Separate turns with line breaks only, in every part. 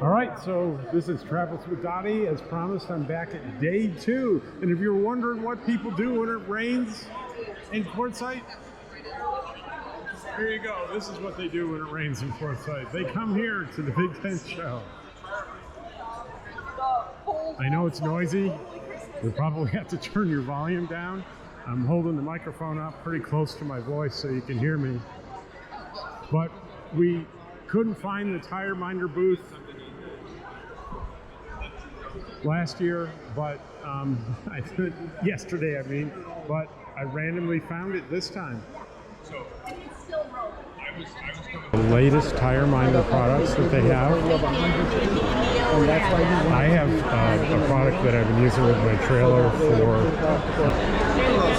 All right, so this is Travels with Dottie. As promised, I'm back at day 2. And if you're wondering what people do when it rains in Quartzsite, here you go. This is what they do when it rains in Quartzsite. They come here to the Big Tent Show. I know it's noisy. You'll probably have to turn your volume down. I'm holding the microphone up pretty close to my voice so you can hear me. But we couldn't find the Tire Minder booth last year, but yesterday, but I randomly found it this time. The latest Tire Minder products that they have. I have a product that I've been using with my trailer for...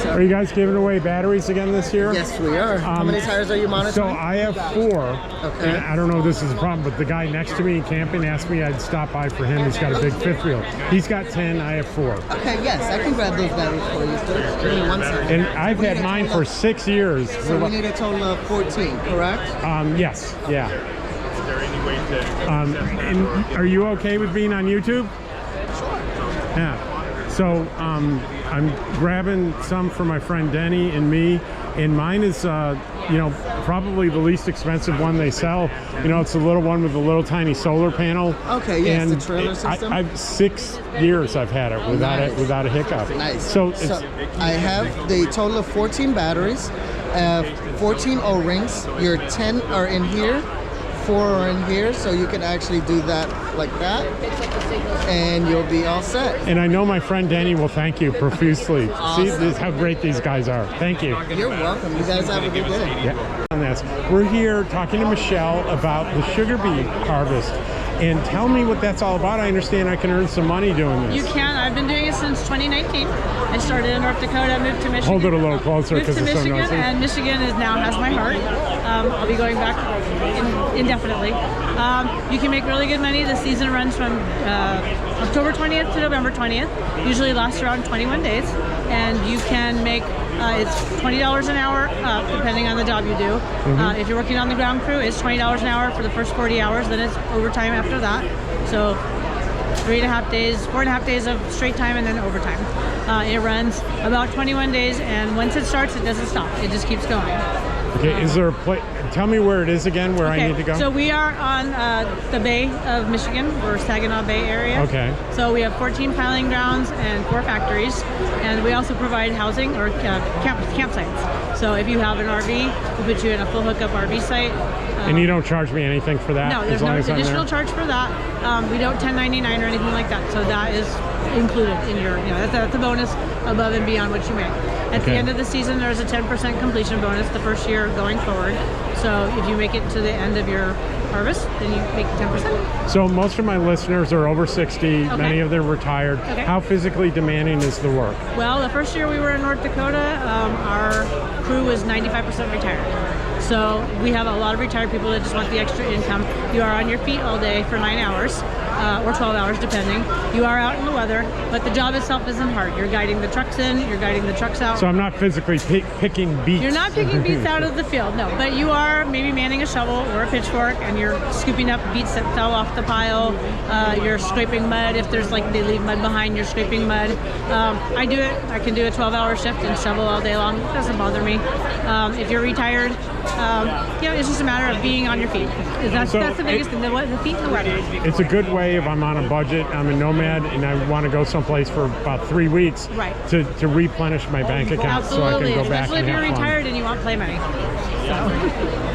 Are you guys giving away batteries again this year?
Yes, we are. How many tires are you monitoring?
So I have 4. Okay. And I don't know if this is a problem, but the guy next to me camping asked me I'd stop by for him. He's got a big 5th wheel. He's got 10, I have 4.
Okay, yes, I can grab those batteries for you, sir. Give me 1 second.
And I've had mine for 6 years.
So we need a total of 14, correct?
Yes, yeah. Is there any way to... and are you okay with being on YouTube?
Sure.
Yeah. So I'm grabbing some for my friend Denny and me, and mine is you know, probably the least expensive one they sell. You know, it's the little one with the little tiny solar panel.
Okay, yes,
and
the trailer system.
I've 6 years I've had it without a hiccup.
Nice.
So
I have the total of 14 batteries, 14 O-rings. Your 10 are in here, 4 are in here, so you can actually do that like that, and you'll be all set.
And I know my friend Danny will thank you profusely.
Awesome.
See, this is how great these guys are. Thank you.
You're welcome. You guys have a good day.
Yeah. On this, we're here talking to Michelle about the sugar beet harvest. And tell me what that's all about. I understand I can earn some money doing this.
You can. I've been doing it since 2019. I started in North Dakota, moved to Michigan.
Hold it a little closer because it's so noisy.
Moved to Michigan, and Michigan now has my heart. I'll be going back indefinitely. You can make really good money. The season runs from October 20th to November 20th. Usually lasts around 21 days. And you can make, it's $20 an hour, depending on the job you do. If you're working on the ground crew, it's $20 an hour for the first 40 hours. Then it's overtime after that. So 3.5 days, 4.5 days of straight time and then overtime. It runs about 21 days, and once it starts, it doesn't stop. It just keeps going.
Okay, is there a place? Tell me where it is again, where I need to go.
So we are on the Bay of Michigan. We're Saginaw Bay area.
Okay.
So we have 14 piling grounds and 4 factories, and we also provide housing or campsites. So if you have an RV, we put you in a full hookup RV site.
And you don't charge me anything for that?
No, there's no additional charge for that. We don't 1099 or anything like that. So that is included in your, you know, that's a bonus above and beyond what you make. At the end of the season, there's a 10% completion bonus the first year going forward. So if you make it to the end of your harvest, then you make 10%.
So most of my listeners are over 60, many of them retired. How physically demanding is the work?
Well, the first year we were in North Dakota, our crew was 95% retired. So we have a lot of retired people that just want the extra income. You are on your feet all day for 9 hours. Or 12 hours depending. You are out in the weather, but the job itself isn't hard. You're guiding the trucks in, you're guiding the trucks out.
So I'm not physically picking beets.
You're not picking beets out of the field, no. But you are maybe manning a shovel or a pitchfork, and you're scooping up beets that fell off the pile. You're scraping mud. If there's like, they leave mud behind, you're scraping mud. I do it. I can do a 12-hour shift and shovel all day long. It doesn't bother me. If you're retired, you know, it's just a matter of being on your feet. That's the biggest thing, the feet and the weather.
It's a good way if I'm on a budget, I'm a nomad, and I want to go someplace for about 3 weeks to replenish my bank account.
Absolutely.
So I can go back
Especially
and
if you're
have
retired
fun.
and you want play money. So.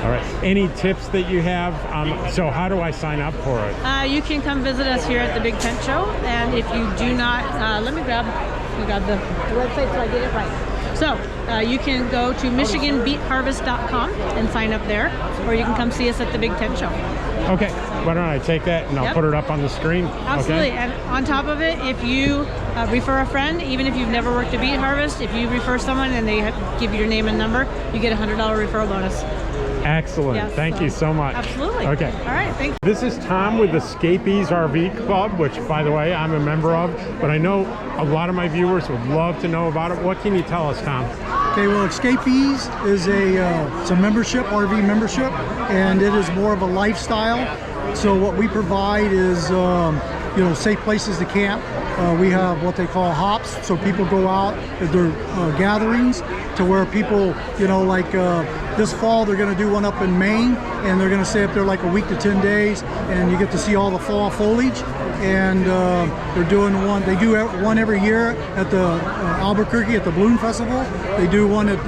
All right. Any tips that you have? So how do I sign up for it?
You can come visit us here at the Big Tent Show, and if you do not, let me grab the website so I get it right. So you can go to MichiganBeetHarvest.com and sign up there, or you can come see us at the Big Tent Show.
Okay, why don't I take that and I'll put it up on the screen?
Absolutely,
okay?
And on top of it, if you refer a friend, even if you've never worked a beet harvest, if you refer someone and they give you your name and number, you get a $100 referral bonus.
Excellent.
Yes,
Thank you so much.
Absolutely.
Okay.
All right, thank you.
This is Tom with the Scapes RV Club, which, by the way, I'm a member of, but I know a lot of my viewers would love to know about it. What can you tell us, Tom?
Okay, well, Scapes is it's a membership, RV membership, and it is more of a lifestyle. So what we provide is, you know, safe places to camp. We have what they call hops, so people go out at their gatherings to where people, you know, like this fall they're going to do one up in Maine, and they're going to stay up there like a week to 10 days, and you get to see all the fall foliage. And they're doing one, they do one every year at the Albuquerque at the Balloon Festival. They do one at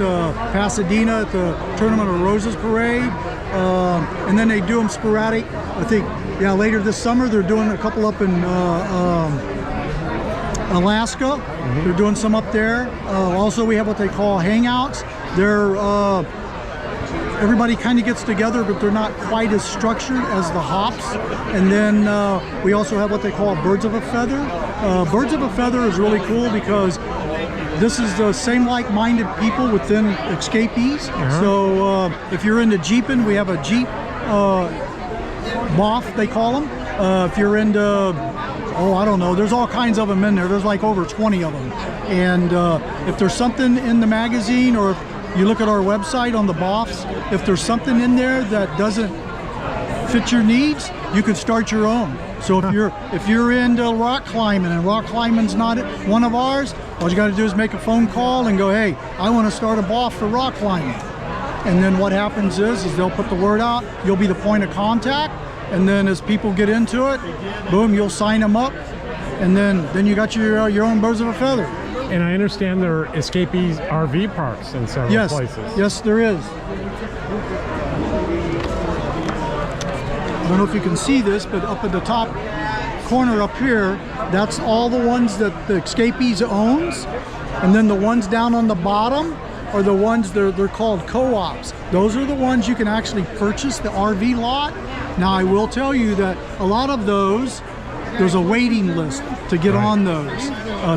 Pasadena at the Tournament of Roses Parade. And then they do them sporadic. I think, yeah, later this summer they're doing a couple up in Alaska. They're doing some up there. Also, we have what they call hangouts. They're everybody kind of gets together, but they're not quite as structured as the hops. And then we also have what they call birds of a feather. Birds of a feather is really cool because this is the same like-minded people within Escapees. So if you're into Jeeping, we have a Jeep BOF, they call them. If you're into, oh, I don't know, there's all kinds of them in there. There's like over 20 of them. And if there's something in the magazine, or if you look at our website on the BOFs, if there's something in there that doesn't fit your needs, you can start your own. So if you're into rock climbing and rock climbing's not one of ours, all you got to do is make a phone call and go, hey, I want to start a BOF for rock climbing. And then what happens is they'll put the word out. You'll be the point of contact. And then as people get into it, boom, you'll sign them up. And then you got your own birds of a feather.
And I understand there are Escapees RV parks in several places.
Yes, there is. I don't know if you can see this, but up at the top corner up here, that's all the ones that the Escapees owns. And then the ones down on the bottom are the ones they're called co-ops. Those are the ones you can actually purchase the RV lot. Now I will tell you that a lot of those, there's a waiting list to get on those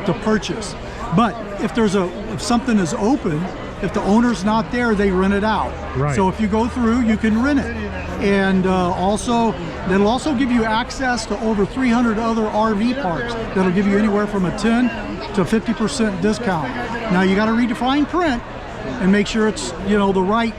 to purchase. But if something is open, if the owner's not there, they rent it out. So if you go through, you can rent it. And also, they'll also give you access to over 300 other RV parks that'll give you anywhere from a 10 to 50% discount. Now you got to read the fine print and make sure it's, you know, the right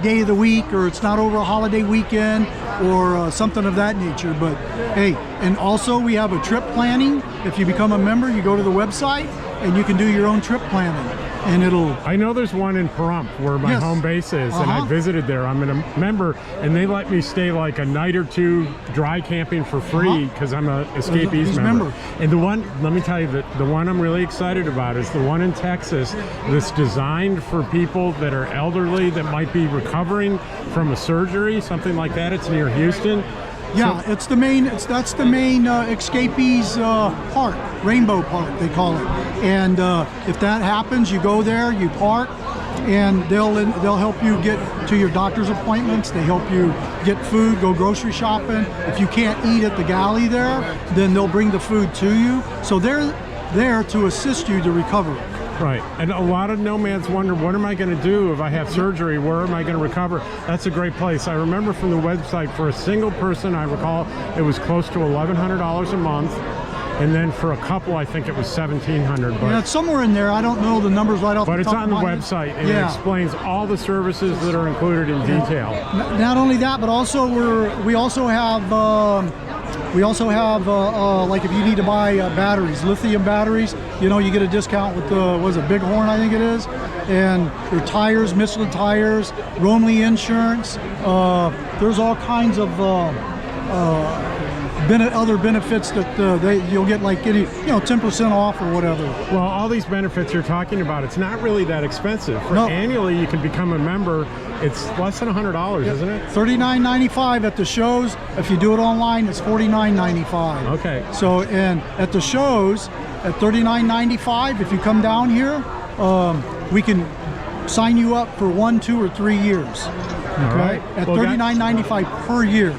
day of the week, or it's not over a holiday weekend or something of that nature. But hey, and also we have a trip planning. If you become a member, you go to the website and you can do your own trip planning. And
I know there's one in Pahrump where my home base is, and I visited there. I'm a member, and they let me stay like a night or two dry camping for free because I'm a Escapees member. And the one, let me tell you, the one I'm really excited about is the one in Texas that's designed for people that are elderly that might be recovering from a surgery, something like that. It's near Houston.
Yeah, so, that's the main Escapees park, Rainbow Park they call it. And if that happens, you go there, you park, and they'll help you get to your doctor's appointments. They help you get food, go grocery shopping. If you can't eat at the galley there, then they'll bring the food to you. So they're there to assist you to recover.
Right, and a lot of nomads wonder, what am I going to do if I have surgery? Where am I going to recover? That's a great place. I remember from the website, for a single person, I recall it was close to $1,100 a month. And then for a couple, I think it was $1,700. But
yeah, it's somewhere in there. I don't know the numbers right off the top of my head.
But it's on the website, and it explains all the services that are included in detail.
Not only that, but also we also have like if you need to buy batteries, lithium batteries, you know, you get a discount with the Bighorn, I think it is, and your tires, Michelin tires, Roamly insurance. There's all kinds of other benefits that you'll get, like getting 10% off or whatever.
Well, all these benefits you're talking about, it's not really that expensive. Annually, you can become a member. It's less than $100, isn't it?
$39.95 at the shows. If you do it online, it's $49.95.
Okay.
So, and at the shows, at $39.95, if you come down here, we can sign you up for 1, 2, or 3 years. Okay.
All right.
At $39.95 per year.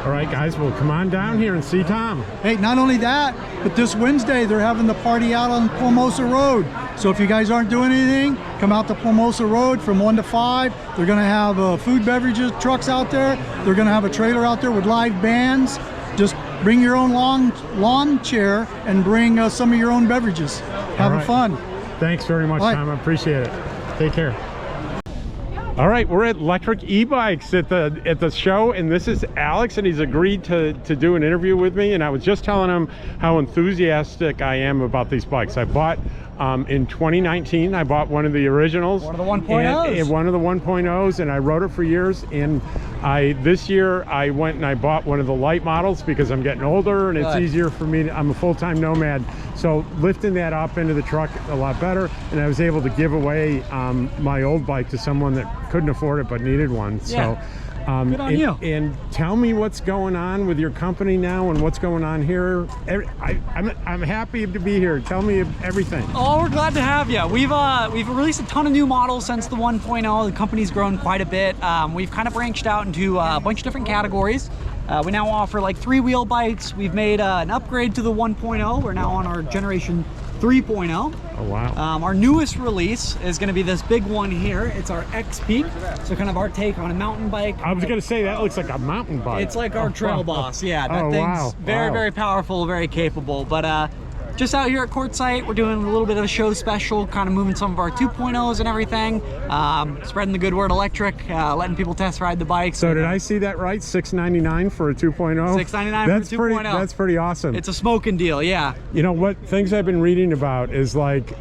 All right, guys, well, come on down here and see Tom.
Hey, not only that, but this Wednesday, they're having the party out on Formosa Road. So if you guys aren't doing anything, come out to Formosa Road from 1 to 5. They're going to have food, beverages, trucks out there. They're going to have a trailer out there with live bands. Just bring your own lawn chair and bring some of your own beverages. Have fun.
Thanks very much, Tom. I appreciate it. Take care. All right, we're at Lectric EBikes at the show, and this is Alex, and he's agreed to do an interview with me. And I was just telling him how enthusiastic I am about these bikes. I bought in 2019. I bought one of the originals,
one of the 1.0s,
and one of the 1.0s, and I rode it for years. And this year I went and I bought one of the light models because I'm getting older, and it's easier for me. I'm a full-time nomad, so lifting that up into the truck a lot better. And I was able to give away my old bike to someone that couldn't afford it but needed one. So
good on you.
And tell me what's going on with your company now and what's going on here. I'm happy to be here. Tell me everything.
Oh, we're glad to have you. We've released a ton of new models since the 1.0. The company's grown quite a bit. We've kind of branched out into a bunch of different categories. We now offer like 3-wheel bikes. We've made an upgrade to the 1.0. We're now on our generation 3.0.
Oh, wow.
Our newest release is going to be this big one here. It's our X Beet, so kind of our take on a mountain bike.
I was going to say, that looks like a mountain bike.
It's like our trail boss. Yeah, that
oh,
thing's
wow.
very powerful, very capable. But just out here at Quartzsite, we're doing a little bit of a show special, kind of moving some of our 2.0s and everything, spreading the good word electric, letting people test ride the bike.
So did I see that right? $699 for a 2.0?
$699 for a 2.0.
That's pretty awesome.
It's a smoking deal, yeah.
You know what things I've been reading about is like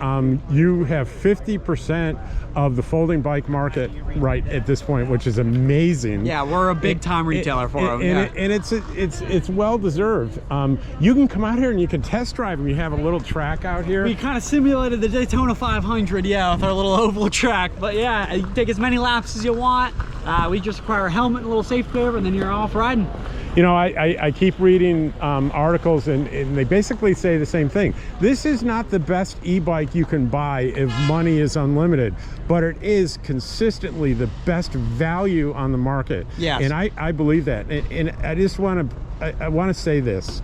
you have 50% of the folding bike market right at this point, which is amazing.
Yeah, we're a big time retailer for them.
And it's well deserved. You can come out here and you can test drive them. You have a little track out here.
We kind of simulated the Daytona 500, yeah, with our little oval track. But yeah, you take as many laps as you want. We just require a helmet and a little safety cover, and then you're off riding.
You know, I keep reading articles, and they basically say the same thing. This is not the best e-bike you can buy if money is unlimited, but it is consistently the best value on the market.
Yes.
And I believe that. And I just want to say this.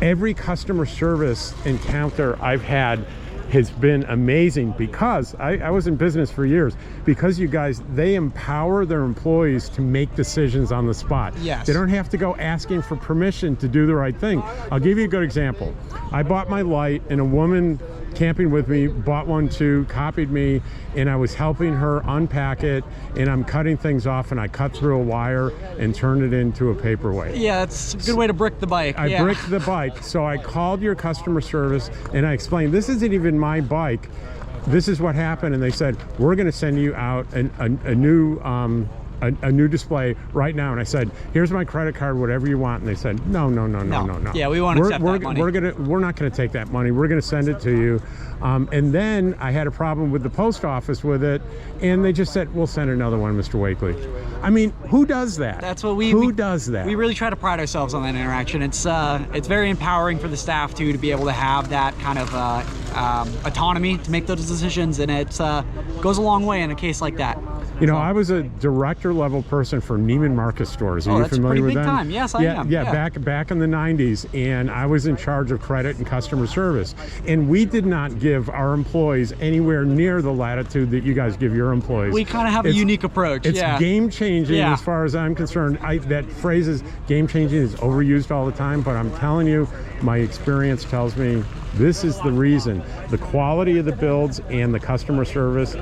Every customer service encounter I've had has been amazing, because I was in business for years, because you guys, they empower their employees to make decisions on the spot.
Yes.
They don't have to go asking for permission to do the right thing. I'll give you a good example. I bought my light, and a woman camping with me bought one too, copied me, and I was helping her unpack it, and I'm cutting things off, and I cut through a wire and turned it into a paperweight.
Yeah, it's a good way to brick the bike.
I bricked the bike. So I called your customer service and I explained, this isn't even my bike. This is what happened. And they said, we're going to send you out a new display right now. And I said, here's my credit card, whatever you want. And they said, no.
Yeah, we won't accept that money.
We're not going to take that money. We're going to send it to you. And then I had a problem with the post office with it, and they just said, we'll send another one, Mr. Wakely. I mean, who does that?
That's what
Who does that?
We really try to pride ourselves on that interaction. It's very empowering for the staff too, to be able to have that kind of autonomy to make those decisions, and it goes a long way in a case like that.
You know, I was a director level person for Neiman Marcus stores. Are you familiar with them?
That's a pretty big time. Yes, I am.
Yeah, back in the 90s, and I was in charge of credit and customer service. And we did not give our employees anywhere near the latitude that you guys give your employees.
We kind of have a unique approach.
It's game changing as far as I'm concerned. That phrase is game changing is overused all the time, but I'm telling you, my experience tells me this is the reason. The quality of the builds and the customer service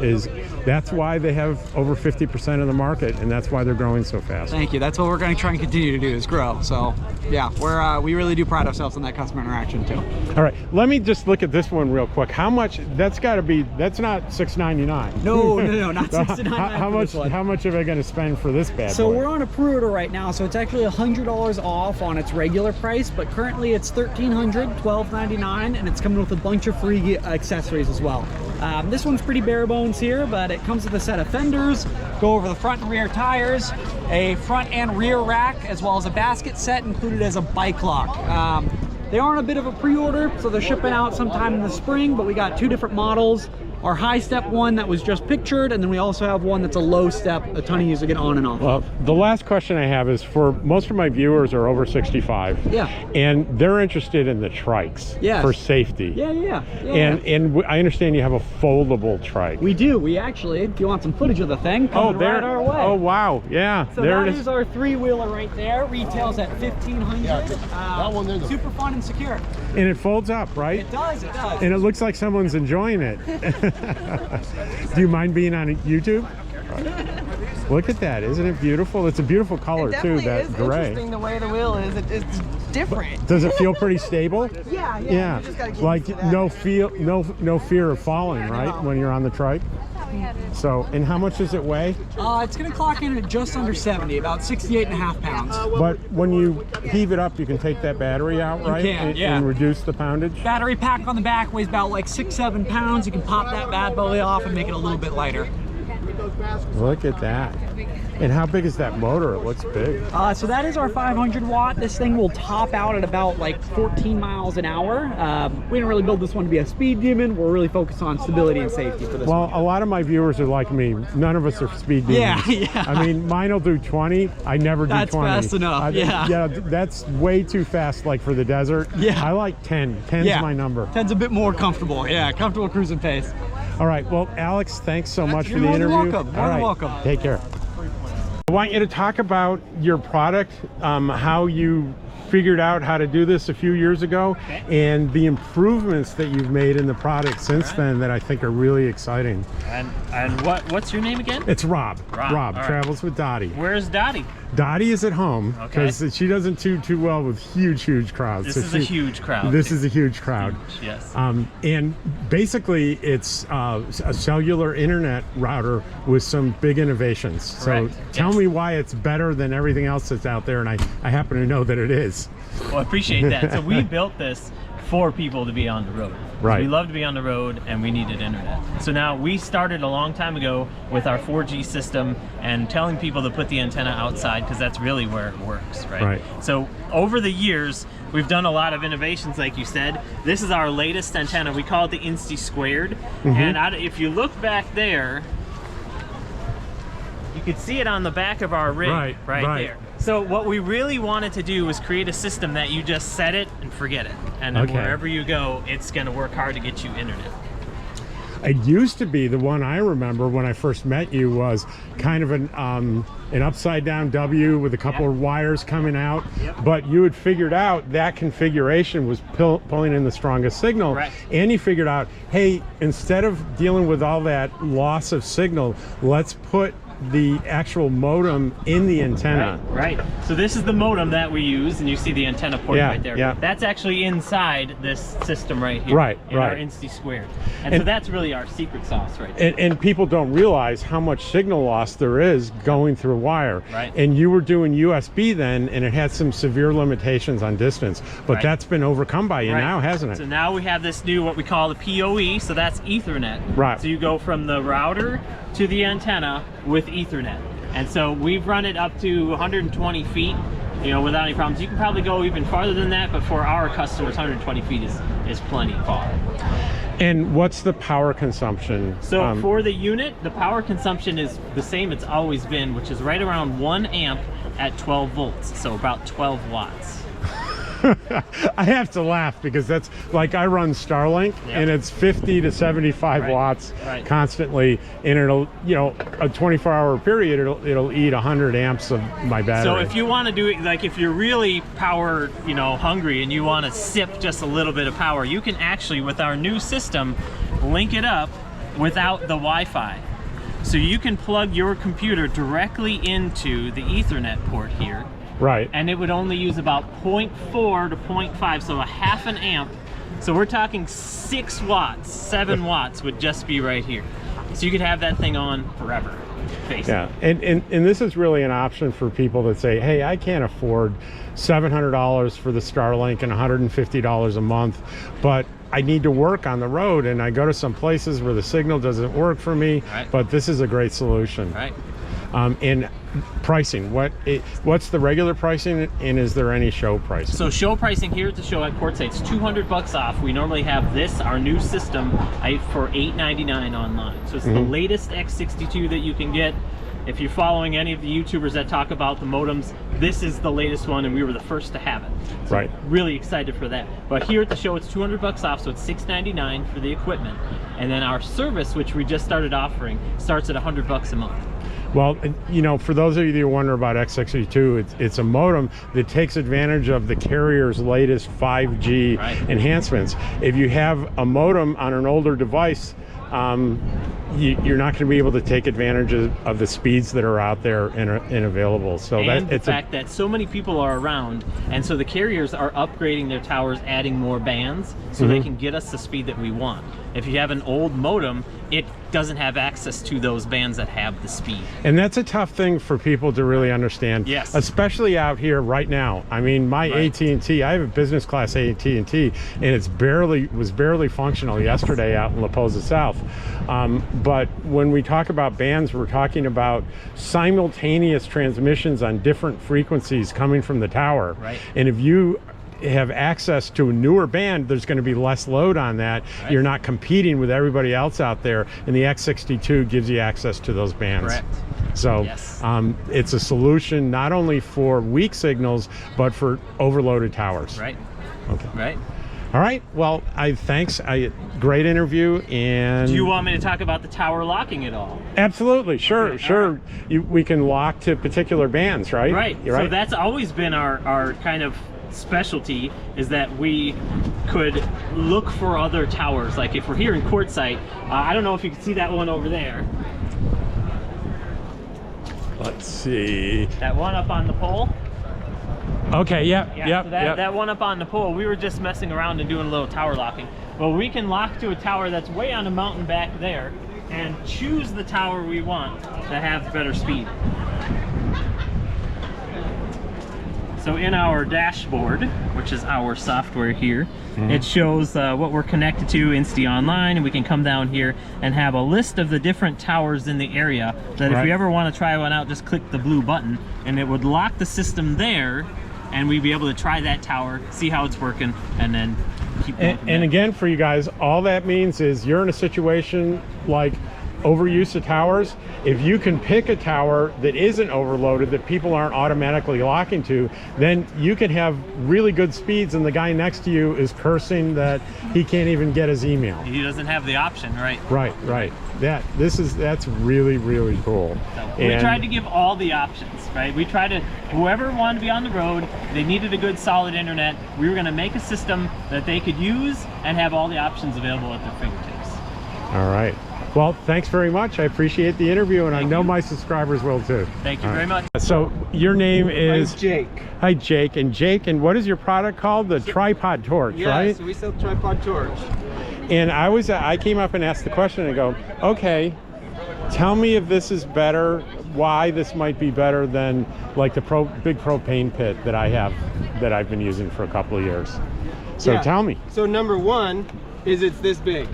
that's why they have over 50% of the market, and that's why they're growing so fast.
Thank you. That's what we're going to try and continue to do, is grow. So yeah, we really do pride ourselves on that customer interaction too.
All right, let me just look at this one real quick. How much? That's got to be. That's not $699.
No, not $699.
How much are they going to spend for this bad
So
boy?
we're on a pre-order right now, so it's actually $100 off on its regular price, but currently it's $1,300, $1,299, and it's coming with a bunch of free accessories as well. This one's pretty bare bones here, but it comes with a set of fenders, go over the front and rear tires, a front and rear rack, as well as a basket set included as a bike lock. They are on a bit of a pre-order, so they're shipping out sometime in the spring, but we got two different models. Our high step one that was just pictured, and then we also have one that's a low step, a ton of you to get on and off.
Well, the last question I have is, for most of my viewers are over 65.
Yeah.
And they're interested in the trikes for safety.
Yeah.
And I understand you have a foldable trike.
We do. We actually, if you want some footage of the thing, right our way.
Oh, wow. Yeah.
So
there
that
it
is our 3-wheeler right there. Retails at $1,500.
that one there.
Super fun and secure.
And it folds up, right?
It does.
And it looks like someone's enjoying it. Do you mind being on YouTube? Look at that. Isn't it beautiful? It's a beautiful color too, that
is
gray.
interesting the way the wheel is. It's different.
Does it feel pretty stable?
Yeah.
Yeah.
You just gotta get
Like
used to that.
no fear of falling, right? When you're on the trike. So, and how much does it weigh?
It's going to clock in at just under 70, about 68.5 pounds.
But when you heave it up, you can take that battery out, right?
can, yeah.
And reduce the poundage?
Battery pack on the back weighs about like 6-7 pounds. You can pop that bad boy off and make it a little bit lighter.
Look at that. And how big is that motor? It looks big.
So that is our 500 watt. This thing will top out at about like 14 miles an hour. We didn't really build this one to be a speed demon. We're really focused on stability and safety for this one.
Well, a lot of my viewers are like me. None of us are speed demons.
Yeah.
I mean, mine will do 20. I never do 20.
That's fast enough, yeah.
Yeah, that's way too fast, like for the desert.
Yeah.
I like 10. 10's my number.
10's a bit more comfortable. Yeah, comfortable cruising pace.
All right. Well, Alex, thanks so much for the
You're more than
interview.
welcome. More
All
than
right.
welcome.
Take care. I want you to talk about your product, how you figured out how to do this a few years ago, and the improvements that you've made in the product since then that I think are really exciting.
And what's your name again?
It's Rob.
Rob, all right.
Travels with Dottie.
Where's Dottie?
Dottie is at home because she doesn't do too well with huge crowds.
This is a huge crowd.
This is a huge crowd.
Huge, yes.
And basically, it's a cellular internet router with some big innovations.
Correct.
So tell me why it's better than everything else that's out there, and I happen to know that it is.
Well, I appreciate that. So we built this for people to be on the road.
Right.
We love to be on the road and we needed internet. So now we started a long time ago with our 4G system and telling people to put the antenna outside because that's really where it works, right?
Right.
So over the years, we've done a lot of innovations, like you said. This is our latest antenna. We call it the Insty Squared. And if you look back there, you could see it on the back of our rig right there. So what we really wanted to do was create a system that you just set it and forget it. And then wherever you go, it's gonna work hard to get you internet.
It used to be, the one I remember when I first met you was kind of an upside down W with a couple of wires coming out, but you had figured out that configuration was pulling in the strongest signal. And you figured out, hey, instead of dealing with all that loss of signal, let's put the actual modem in the antenna.
Right. So this is the modem that we use, and you see the antenna port right there.
Yeah.
That's actually inside this system right here. In our Insty Squared. And so that's really our secret sauce right there.
And people don't realize how much signal loss there is going through a wire.
Right.
And you were doing USB then, and it had some severe limitations on distance, but that's been overcome by you now, hasn't it?
So now we have this new, what we call the PoE, so that's Ethernet.
Right.
So you go from the router to the antenna with Ethernet. And so we've run it up to 120 feet, without any problems. You can probably go even farther than that, but for our customers, 120 feet is plenty far.
And what's the power consumption?
So for the unit, the power consumption is the same it's always been, which is right around 1 amp at 12 volts, so about 12 watts.
I have to laugh because that's like I run Starlink and it's 50 to 75 watts constantly, and it'll, a 24-hour period, it'll eat 100 amps of my battery.
So if you want to do it, like if you're really power, hungry and you want to sip just a little bit of power, you can actually, with our new system, link it up without the Wi-Fi. So you can plug your computer directly into the Ethernet port here.
Right.
And it would only use about 0.4 to 0.5, so a half an amp. So we're talking 6 watts, 7 watts would just be right here. So you could have that thing on forever, basically.
Yeah, and this is really an option for people that say, hey, I can't afford $700 for the Starlink and $150 a month, but I need to work on the road, and I go to some places where the signal doesn't work for me, but this is a great solution.
Right.
And pricing, what's the regular pricing, and is there any show pricing?
So show pricing here at the show at Quartzsite, it's $200 off. We normally have this, our new system, for $899 online. So it's the latest X62 that you can get. If you're following any of the YouTubers that talk about the modems, this is the latest one, and we were the first to have it. So really excited for that. But here at the show, it's $200 off, so it's $699 for the equipment. And then our service, which we just started offering, starts at $100 a month.
Well, for those of you who wonder about X62, it's a modem that takes advantage of the carrier's latest 5G enhancements. If you have a modem on an older device, you're not going to be able to take advantage of the speeds that are out there and available. So
and the fact that so many people are around, and so the carriers are upgrading their towers, adding more bands, so they can get us the speed that we want. If you have an old modem, it doesn't have access to those bands that have the speed.
And that's a tough thing for people to really understand.
Yes.
Especially out here right now. I mean, my AT&T, I have a business class AT&T, and it's was barely functional yesterday out in La Posa South. But when we talk about bands, we're talking about simultaneous transmissions on different frequencies coming from the tower.
Right.
And if you have access to a newer band, there's going to be less load on that. Right. You're not competing with everybody else out there, and the X62 gives you access to those bands.
Correct.
So it's a solution not only for weak signals, but for overloaded towers.
Right.
Okay.
Right.
All right. Well, thanks. Great interview. And
do you want me to talk about the tower locking at all?
Absolutely. Sure.
Okay,
sure. Right. We can lock to particular bands, right?
Right. So that's always been our kind of specialty, is that we could look for other towers. Like if we're here in Quartzsite, I don't know if you can see that one over there.
Let's see.
That one up on the pole.
Okay, yep.
So that one up on the pole, we were just messing around and doing a little tower locking. Well, we can lock to a tower that's way on a mountain back there and choose the tower we want that has better speed. So in our dashboard, which is our software here, it shows what we're connected to, Insty Online, and we can come down here and have a list of the different towers in the area that if we ever want to try one out, just click the blue button and it would lock the system there, and we'd be able to try that tower, see how it's working, and then keep going.
And again, for you guys, all that means is you're in a situation like overuse of towers. If you can pick a tower that isn't overloaded, that people aren't automatically locking to, then you can have really good speeds, and the guy next to you is cursing that he can't even get his email.
He doesn't have the option, right?
Right. That's really, really cool.
So we tried to give all the options, right? We tried to, whoever wanted to be on the road, they needed a good solid internet, we were going to make a system that they could use and have all the options available at their fingertips.
All right. Well, thanks very much. I appreciate the interview, and I know my subscribers will too.
Thank you very much.
So your name is?
I'm Jake.
Hi, Jake. And what is your product called? The tripod torch, right?
Yeah, so we sell tripod torch.
And I came up and asked the question and go, okay, tell me if this is better, why this might be better than like the big propane pit that I have, that I've been using for a couple of years. So tell me.
So number one is it's this big.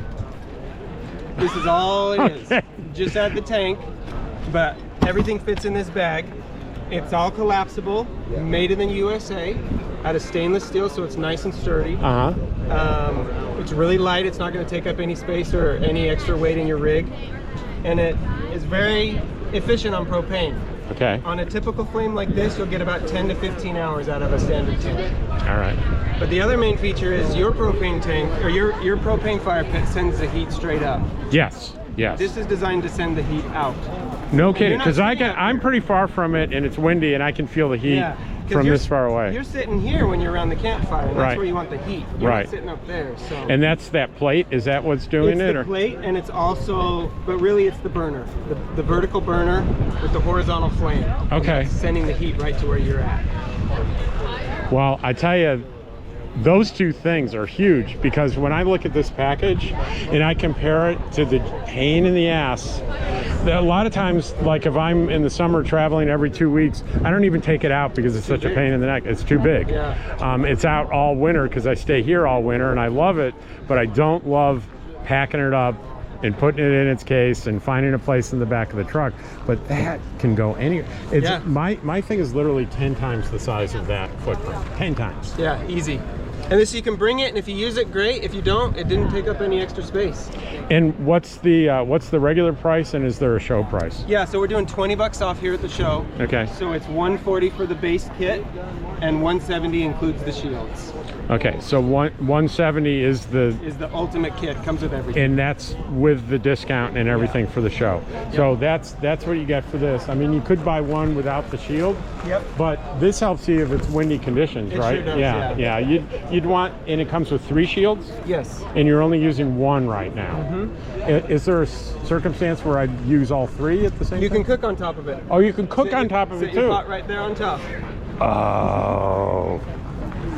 This is all it is. Just add the tank, but everything fits in this bag. It's all collapsible, made in the USA, out of stainless steel, so it's nice and sturdy. It's really light. It's not going to take up any space or any extra weight in your rig, and it is very efficient on propane.
Okay.
On a typical flame like this, you'll get about 10 to 15 hours out of a standard tank.
All right.
But the other main feature is your propane tank, or your propane fire pit sends the heat straight up.
Yes.
This is designed to send the heat out.
No kidding, because I'm pretty far from it, and it's windy, and I can feel the heat from this far away.
You're sitting here when you're around the campfire, and that's where you want the heat. You're not sitting up there. So.
And that's that plate? Is that what's doing it?
It's the plate, and it's also, but really it's the burner, the vertical burner with the horizontal flame.
Okay.
Sending the heat right to where you're at.
Well, I tell you, those two things are huge, because when I look at this package and I compare it to the pain in the ass, a lot of times, like if I'm in the summer traveling every 2 weeks, I don't even take it out because it's such a pain in the neck. It's too big. It's out all winter because I stay here all winter and I love it, but I don't love packing it up and putting it in its case and finding a place in the back of the truck. But that can go anywhere. It's my thing is literally 10 times the size of that footprint. 10 times.
Yeah, easy. And this, you can bring it, and if you use it, great. If you don't, it didn't take up any extra space.
And what's the regular price, and is there a show price?
Yeah, so we're doing 20 bucks off here at the show.
Okay.
So it's 140 for the base kit, and 170 includes the shields.
Okay, so 170 is the
ultimate kit. Comes with everything.
And that's with the discount and everything for the show. So that's what you get for this. I mean, you could buy one without the shield.
Yep.
But this helps you if it's windy conditions, right?
Sure does,
yeah. you'd want, and it comes with 3 shields,
Yes.
and you're only using 1 right now. Is there a circumstance where I'd use all 3 at the same
You
time?
can cook on top of it.
Oh, you can cook
Sit
on
your-
top of it
sit your
too.
pot right there on top.
Oh,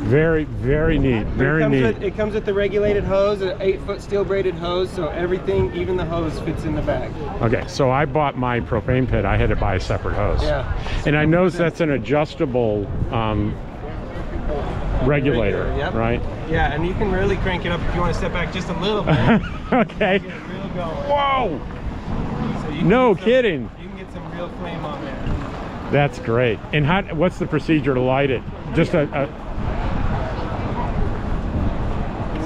very, very neat. Very neat.
It comes with the regulated hose, an 8-foot steel braided hose, so everything, even the hose, fits in the bag.
Okay, so I bought my propane pit. I had to buy a separate hose.
Yeah.
And I noticed that's an adjustable regulator,
Yep.
right?
Yeah, and you can really crank it up if you want to step back just a little bit.
Okay.
Get real going.
Whoa!
So you can
No
get some-
kidding.
You can get some real flame on there.
That's great. And what's the procedure to light it? Just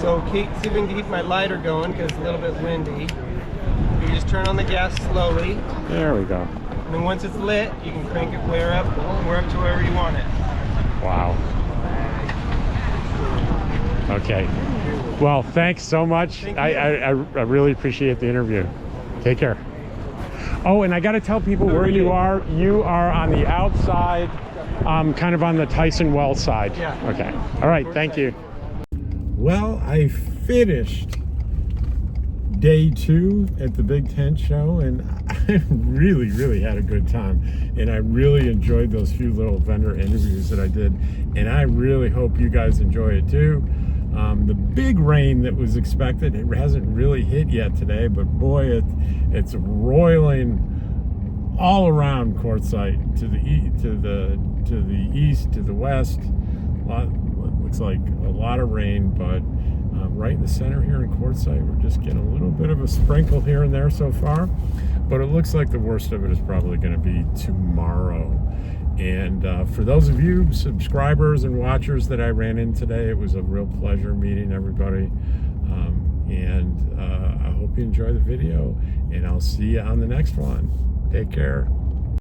So see if we can keep my lighter going because it's a little bit windy. You just turn on the gas slowly,
there we go.
and then once it's lit, you can crank it way up to wherever you want it.
Wow. Okay. Well, thanks so much.
Thank you.
I really appreciate the interview. Take care. Oh, and I got to tell people where you are. You are on the outside, kind of on the Tyson Wells side.
Yeah.
Okay. All right. Thank you. Well, I finished day 2 at the Big Tent Show, and I really, really had a good time. And I really enjoyed those few little vendor interviews that I did. And I really hope you guys enjoy it too. The big rain that was expected, it hasn't really hit yet today, but boy, it's roiling all around Quartzsite, to the east, to the west. Looks like a lot of rain, but right in the center here in Quartzsite, we're just getting a little bit of a sprinkle here and there so far, but it looks like the worst of it is probably going to be tomorrow. And for those of you subscribers and watchers that I ran in today, it was a real pleasure meeting everybody. I hope you enjoy the video, and I'll see you on the next one. Take care.